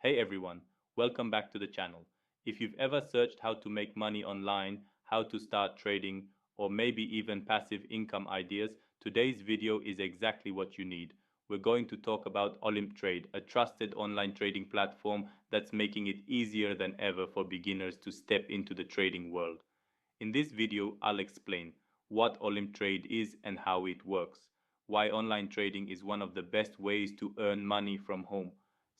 Hey everyone, welcome back to the channel. If you've ever searched how to make money online, how to start trading, or maybe even passive income ideas, today's video is exactly what you need. We're going to talk about Olymp Trade, a trusted online trading platform that's making it easier than ever for beginners to step into the trading world. In this video, I'll explain what Olymp Trade is and how it works, why online trading is one of the best ways to earn money from home,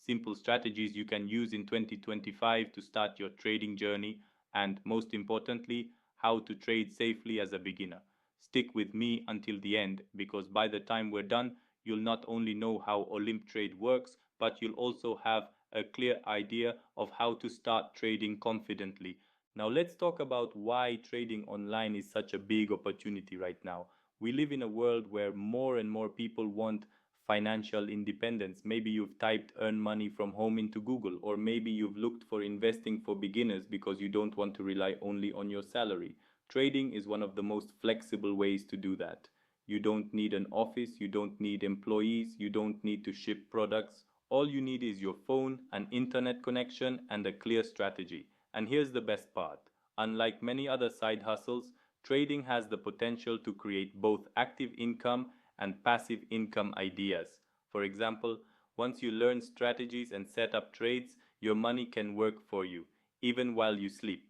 simple strategies you can use in 2025 to start your trading journey, and most importantly, how to trade safely as a beginner. Stick with me until the end because by the time we're done, you'll not only know how Olymp Trade works, but you'll also have a clear idea of how to start trading confidently. Now, let's talk about why trading online is such a big opportunity right now. We live in a world where more and more people want financial independence. Maybe you've typed earn money from home into Google, or maybe you've looked for investing for beginners because you don't want to rely only on your salary. Trading is one of the most flexible ways to do that. You don't need an office, you don't need employees, you don't need to ship products. All you need is your phone, an internet connection, and a clear strategy. And here's the best part. Unlike many other side hustles, trading has the potential to create both active income and passive income ideas. For example, once you learn strategies and set up trades, your money can work for you, even while you sleep.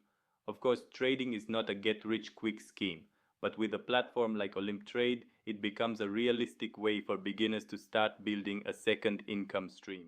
Of course, trading is not a get rich quick scheme, but with a platform like Olymptrade, it becomes a realistic way for beginners to start building a second income stream.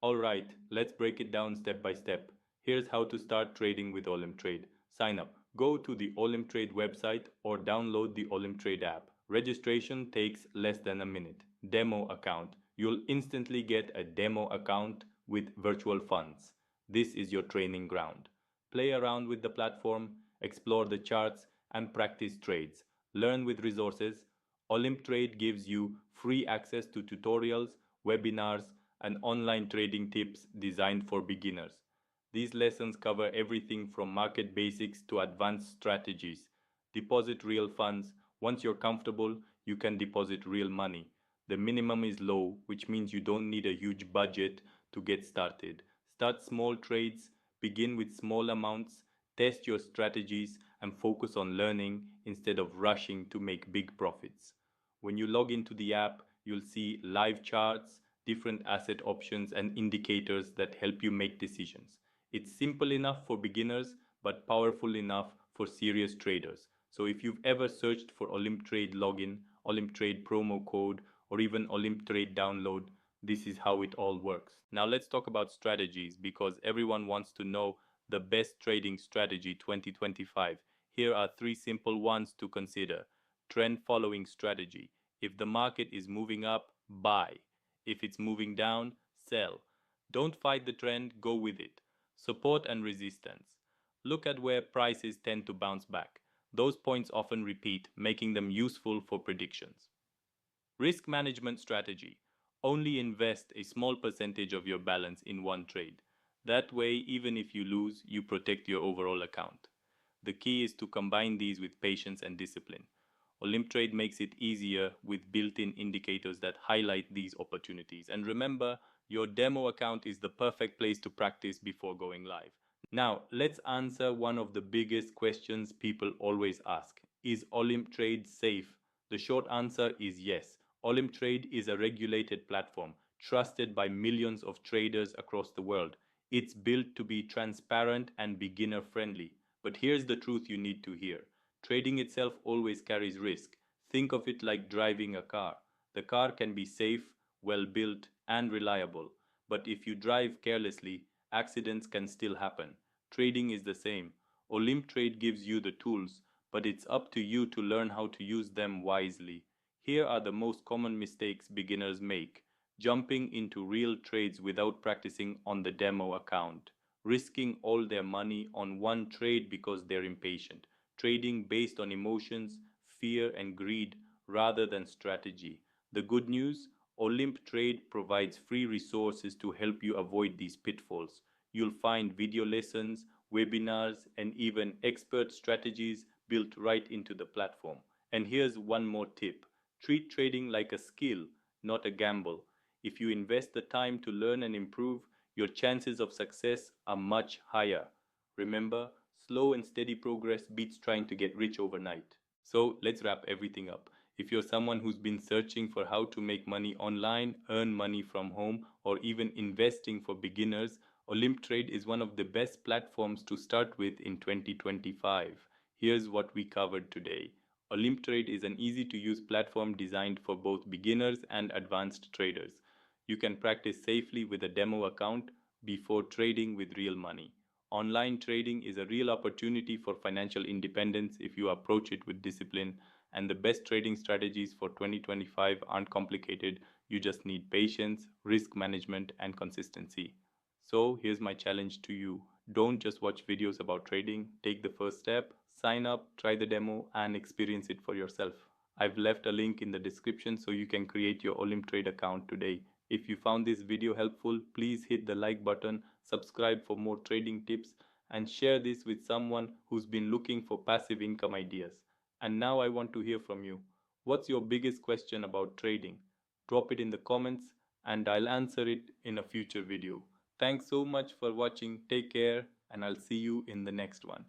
Alright, let's break it down step by step. Here's how to start trading with Olymptrade. Sign up. Go to the Olymptrade website or download the Olymptrade app. Registration takes less than a minute. Demo account. You'll instantly get a demo account with virtual funds. This is your training ground. Play around with the platform, explore the charts, and practice trades. Learn with resources. Olymptrade gives you free access to tutorials, webinars, and online trading tips designed for beginners. These lessons cover everything from market basics to advanced strategies. Deposit real funds. Once you're comfortable, you can deposit real money. The minimum is low, which means you don't need a huge budget to get started. Start small trades, begin with small amounts, test your strategies, and focus on learning instead of rushing to make big profits. When you log into the app, you'll see live charts, different asset options, and indicators that help you make decisions. It's simple enough for beginners, but powerful enough for serious traders. So if you've ever searched for Olymptrade login, Olymptrade promo code, or even Olymptrade download, this is how it all works. Now let's talk about strategies because everyone wants to know the best trading strategy 2025. Here are three simple ones to consider. Trend following strategy. If the market is moving up, buy. If it's moving down, sell. Don't fight the trend, go with it. Support and resistance. Look at where prices tend to bounce back. Those points often repeat, making them useful for predictions. Risk management strategy. Only invest a small percentage of your balance in one trade. That way, even if you lose, you protect your overall account. The key is to combine these with patience and discipline. Olymptrade makes it easier with built-in indicators that highlight these opportunities. And remember, your demo account is the perfect place to practice before going live. Now, let's answer one of the biggest questions people always ask. Is Olymptrade safe? The short answer is yes. Olymptrade is a regulated platform, trusted by millions of traders across the world. It's built to be transparent and beginner-friendly. But here's the truth you need to hear. Trading itself always carries risk. Think of it like driving a car. The car can be safe, well-built, and reliable. But if you drive carelessly, accidents can still happen. Trading is the same. Olymptrade gives you the tools, but it's up to you to learn how to use them wisely. Here are the most common mistakes beginners make. Jumping into real trades without practicing on the demo account. Risking all their money on one trade because they're impatient. Trading based on emotions, fear, and greed rather than strategy. The good news? Olymptrade provides free resources to help you avoid these pitfalls. You'll find video lessons, webinars, and even expert strategies built right into the platform. And here's one more tip. Treat trading like a skill, not a gamble. If you invest the time to learn and improve, your chances of success are much higher. Remember, slow and steady progress beats trying to get rich overnight. So let's wrap everything up. If you're someone who's been searching for how to make money online, earn money from home, or even investing for beginners, Olymptrade is one of the best platforms to start with in 2025. Here's what we covered today. Olymptrade is an easy to use platform designed for both beginners and advanced traders. You can practice safely with a demo account before trading with real money. Online trading is a real opportunity for financial independence if you approach it with discipline, and the best trading strategies for 2025 aren't complicated. You just need patience, risk management, and consistency. So, here's my challenge to you. Don't just watch videos about trading, take the first step, sign up, try the demo, and experience it for yourself. I've left a link in the description so you can create your Olymptrade account today. If you found this video helpful, please hit the like button, subscribe for more trading tips, and share this with someone who's been looking for passive income ideas. And now I want to hear from you. What's your biggest question about trading? Drop it in the comments and I'll answer it in a future video. Thanks so much for watching. Take care, and I'll see you in the next one.